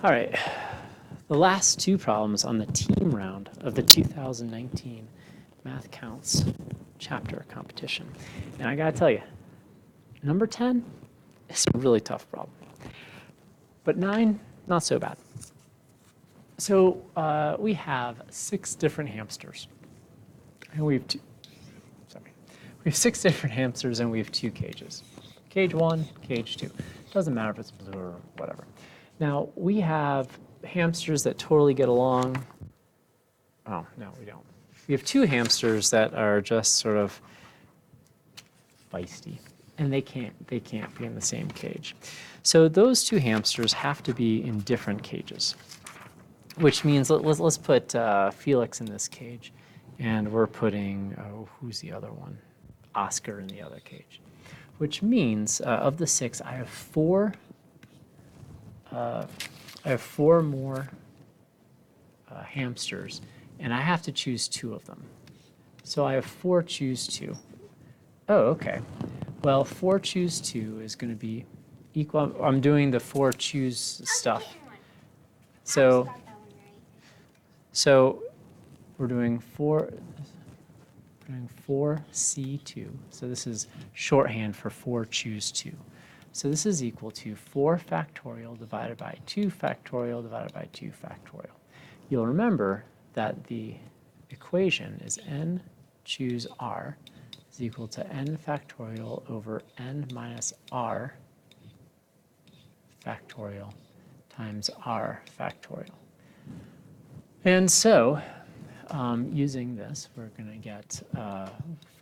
All right, the last two problems on the team round of the 2019 Math Counts chapter competition. And I gotta tell you, number 10 is a really tough problem. But 9, not so bad. So we have 6 different hamsters. And we have we have 6 different hamsters and we have 2 cages. Cage 1, cage 2. Doesn't matter if it's blue or whatever. Now, we have hamsters that totally get along. Oh, no, we don't. We have 2 hamsters that are just sort of feisty, and they can't be in the same cage. So those 2 hamsters have to be in different cages, which means let's put Felix in this cage, and we're putting, who's the other one? Oscar in the other cage, which means of the 6, I have 4 more hamsters, and I have to choose 2 of them. So I have 4 choose 2. Oh, okay. Well, 4 choose 2 is going to be equal. I'm doing the 4 choose stuff. So we're doing 4C2. So this is shorthand for 4 choose 2. So this is equal to 4 factorial divided by 2 factorial divided by 2 factorial. You'll remember that the equation is n choose r is equal to n factorial over n minus r factorial times r factorial. And so using this, we're going to get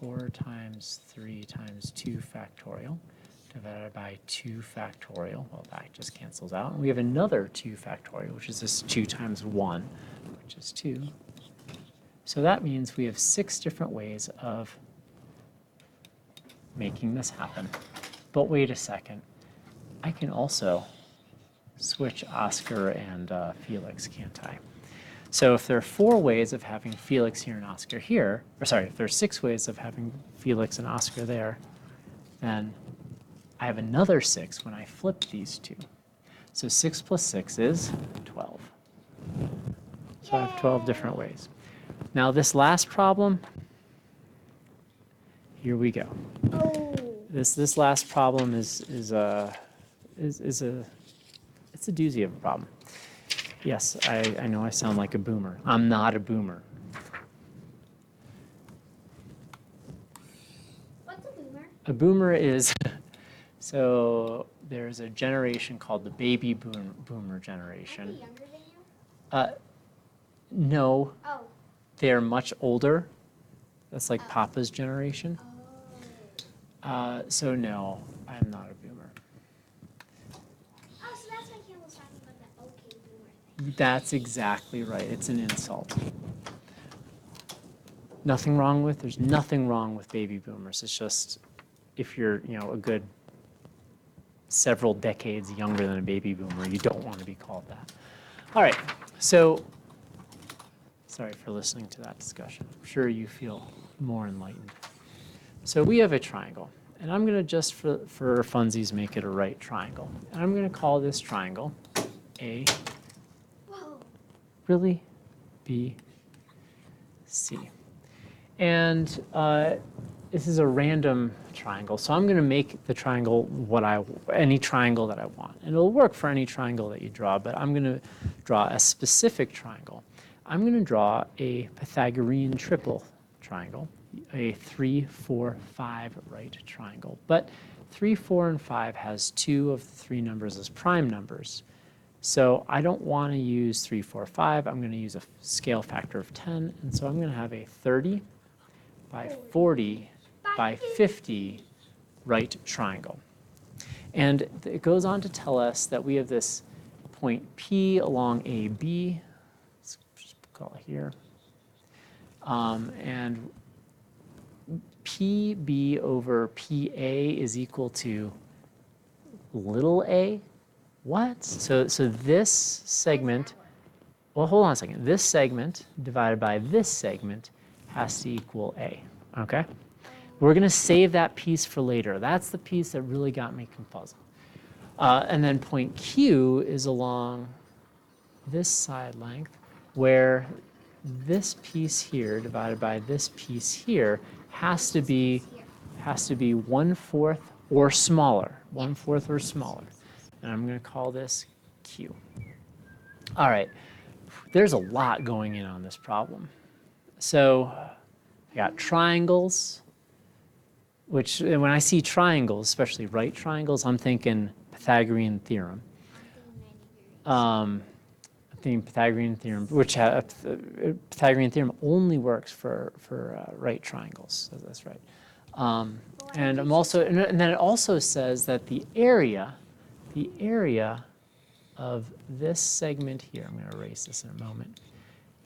4 times 3 times 2 factorial divided by 2 factorial. Well, that just cancels out. And we have another 2 factorial, which is this 2 times 1, which is 2. So that means we have 6 different ways of making this happen. But wait a second. I can also switch Oscar and Felix, can't I? So if there are 4 ways of having Felix here and Oscar here, or sorry, if there are 6 ways of having Felix and Oscar there, then I have another 6 when I flip these 2. So 6 plus 6 is 12. So I have 12 different ways. Now this last problem, here we go. This last problem is a doozy of a problem. Yes, I know I sound like a boomer. I'm not a boomer. What's a boomer? A boomer is, so there's a generation called the baby boomer generation. Are they younger than you? No, Oh. they're much older. That's like Papa's generation. So no, I'm not a boomer. Oh, so that's why Campbell's talking about that okay boomer thing. That's exactly right. It's an insult. There's nothing wrong with baby boomers. It's just if you're, a good several decades younger than a baby boomer, you don't want to be called that. All right, so sorry for listening to that discussion. I'm sure you feel more enlightened. So we have a triangle, and I'm going to just for funsies make it a right triangle. And I'm going to call this triangle A, Whoa. really, B, C. And this is a random triangle, so I'm going to make the triangle any triangle that I want. And it'll work for any triangle that you draw, but I'm going to draw a specific triangle. I'm going to draw a Pythagorean triple triangle, a 3, 4, 5 right triangle. But 3, 4, and 5 has 2 of the 3 numbers as prime numbers. So I don't want to use 3, 4, 5. I'm going to use a scale factor of 10. And so I'm going to have a 30 by 40 by 50 right triangle. And it goes on to tell us that we have this point P along AB. Let's just call it here. And PB over PA is equal to little a. What? So this segment, well, hold on a second. This segment divided by this segment has to equal a, okay? We're going to save that piece for later. That's the piece that really got me confuzzled. And then point Q is along this side length, where this piece here divided by this piece here has to be 1/4 or smaller, 1/4 or smaller. And I'm going to call this Q. All right, there's a lot going in on this problem. So I got triangles, which when I see triangles, especially right triangles, I'm thinking Pythagorean theorem. I'm thinking Pythagorean theorem, which Pythagorean theorem only works for right triangles. So that's right. And I'm also, and then it also says that the area of this segment here, I'm going to erase this in a moment,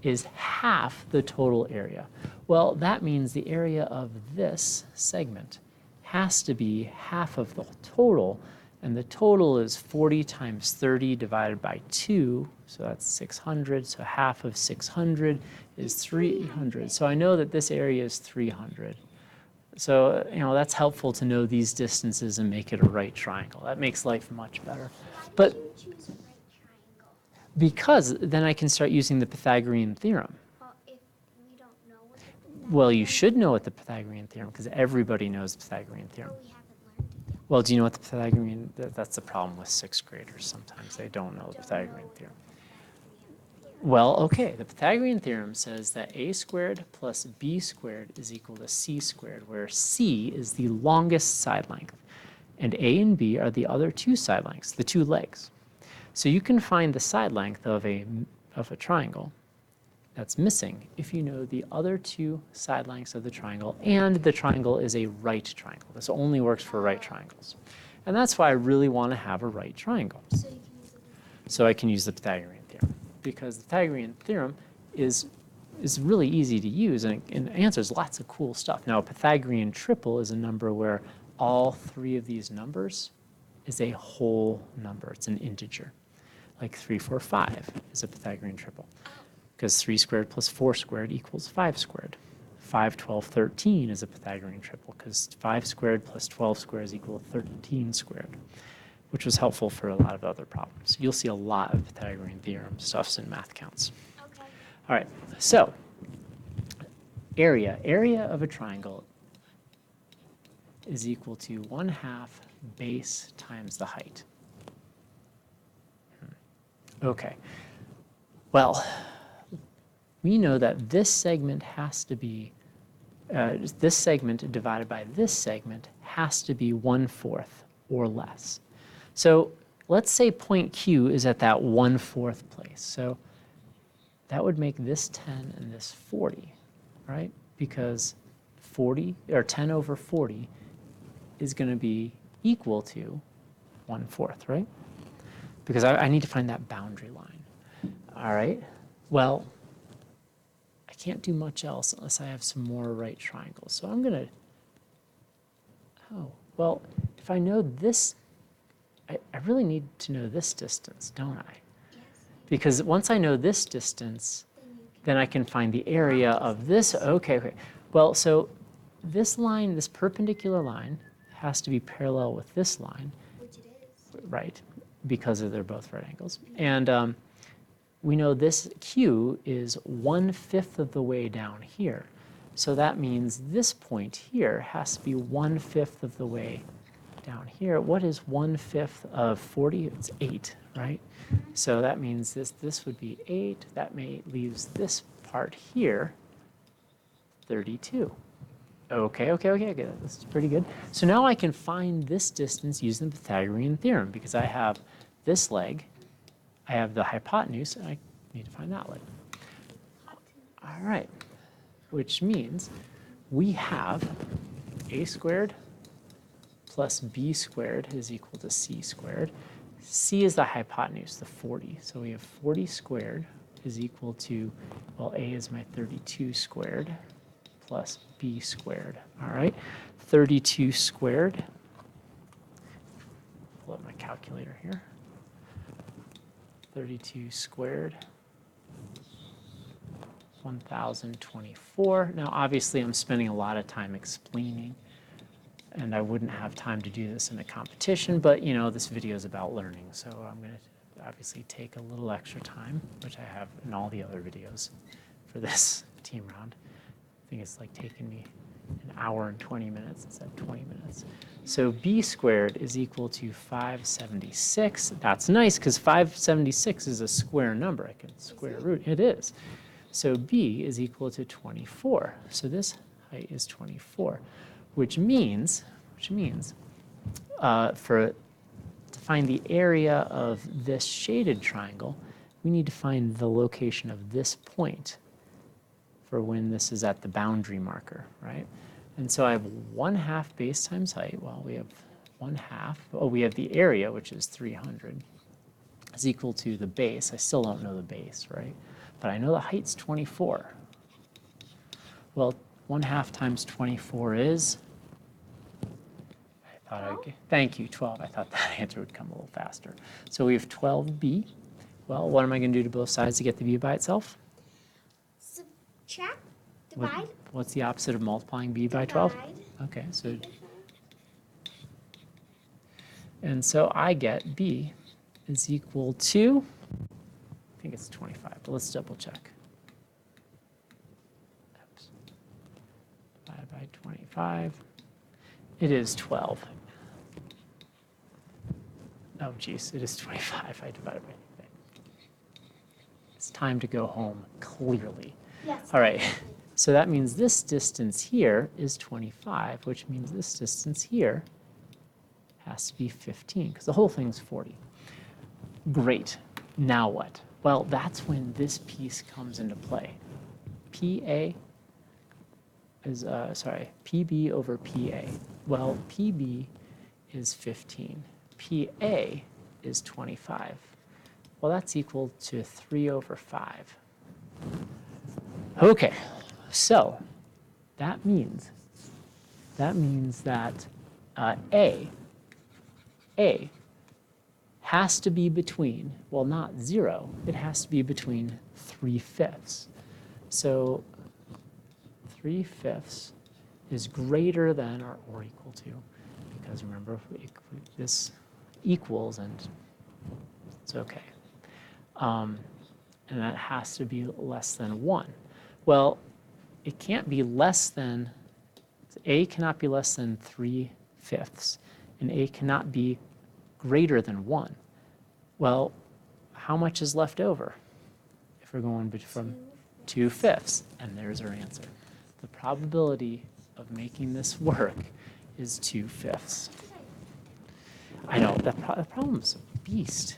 is half the total area. Well, that means the area of this segment has to be half of the total, and the total is 40 times 30 divided by 2, so that's 600, so half of 600 is 300. So I know that this area is 300. So, that's helpful to know these distances and make it a right triangle. That makes life much better. But Why did you choose a right triangle? because then I can start using the Pythagorean theorem. Well, if we don't know what Well, you should know what the Pythagorean theorem, because everybody knows the Pythagorean theorem. we haven't learned it yet. Well, do you know what the Pythagorean, that's the problem with sixth graders. Sometimes they don't know the Pythagorean theorem. Well, okay, the Pythagorean theorem says that a squared plus b squared is equal to c squared, where c is the longest side length, and a and b are the other two side lengths, the two legs. So you can find the side length of a triangle that's missing if you know the other two side lengths of the triangle, and the triangle is a right triangle. This only works for right triangles. And that's why I really want to have a right triangle. So you can use it. So I can use the Pythagorean theorem, because the Pythagorean theorem is really easy to use, and it answers lots of cool stuff. Now, a Pythagorean triple is a number where all three of these numbers is a whole number. It's an integer. Like 3, 4, 5 is a Pythagorean triple, because 3 squared plus 4 squared equals 5 squared. 5, 12, 13 is a Pythagorean triple, because 5 squared plus 12 squared is equal to 13 squared, which was helpful for a lot of other problems. You'll see a lot of Pythagorean theorem stuffs in math counts. Okay. All right, so area of a triangle is equal to 1/2 base times the height. Okay, well, we know that this segment has to be, this segment divided by this segment has to be 1/4 or less. So let's say point Q is at that 1/4 place. So that would make this 10 and this 40, right? Because 40, or 10 over 40 is going to be equal to 1/4, right? Because I need to find that boundary line. All right, well, I can't do much else unless I have some more right triangles. So I'm going to, well, if I know this, I really need to know this distance, don't I? Yes. Because once I know this distance, then I can find the area of this. Okay. Well, so this line, this perpendicular line, has to be parallel with this line, Which it is. right? Because they're both right angles. And we know this Q is 1/5 of the way down here. So that means this point here has to be 1/5 of the way down here. What is 1/5 of 40? It's 8, right? So that means this would be 8. That leaves this part here, 32. Okay, this is pretty good. So now I can find this distance using the Pythagorean theorem, because I have this leg, I have the hypotenuse, and I need to find that leg. All right, which means we have a squared plus b squared is equal to c squared. C is the hypotenuse, the 40. So we have 40 squared is equal to, well, a is my 32 squared plus b squared. All right, 32 squared. Pull up my calculator here. 32 squared, 1,024. Now, obviously, I'm spending a lot of time explaining, and I wouldn't have time to do this in a competition, but this video is about learning, so obviously take a little extra time, which I have in all the other videos for this team round. I think it's like taking me an hour and 20 minutes instead of 20 minutes. So b squared is equal to 576. That's nice because 576 is a square number. I can square root. It is. So b is equal to 24. So this height is 24, which means to find the area of this shaded triangle, we need to find the location of this point for when this is at the boundary marker, right? And so I have 1/2 base times height. Well, we have 1/2. Oh, we have the area, which is 300, is equal to the base. I still don't know the base, right? But I know the height's 24. Well, 1/2 times 24 is, thank you, 12. I thought that answer would come a little faster. So we have 12b. Well, what am I going to do to both sides to get the b by itself? Subtract, divide. What's the opposite of multiplying b by 12? Divide. Okay, so, and so I get b is equal to, I think it's 25, but let's double check. Oops. Divided by 25. It is 12. Oh, geez, it is 25. I divided by anything. It's time to go home, clearly. Yes. All right, so that means this distance here is 25, which means this distance here has to be 15, because the whole thing's 40. Great. Now what? Well, that's when this piece comes into play. PA is, PB over PA. Well, PB is 15. PA is 25. Well, that's equal to 3 over 5. Okay, so that means that A has to be between, well, not 0, it has to be between 3/5. So 3/5 is greater than or equal to, because remember, this equals and it's okay. And that has to be less than 1. Well, it can't be less than, A cannot be less than 3/5, and A cannot be greater than 1. Well, how much is left over if we're going from 2/5? And there's our answer. The probability of making this work is 2/5. I know, that problem's a beast.